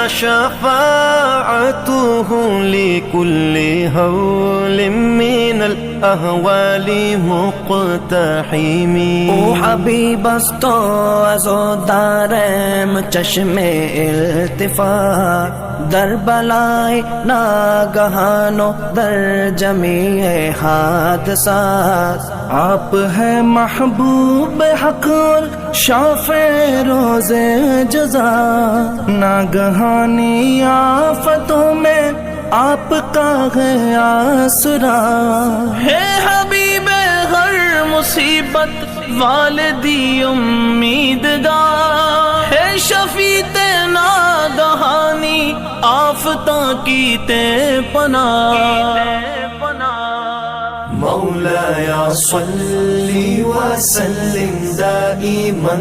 شفاعته لكل هول من الأهوال مقتحم. او حبیب است تو از و دارم چشم التفات، در بلای ناگہان و در جمیع حادثات. آپ ہے محبوب حق اور شافع روز جزا، ناگہانی آفتوں میں آپ کا ہے آسرا. ہے حبیب ہر مصیبت والدی امیدگار، ہے شفیع ناگہانی آفتوں کی تے پناہ. مولاي صل وسلم دائما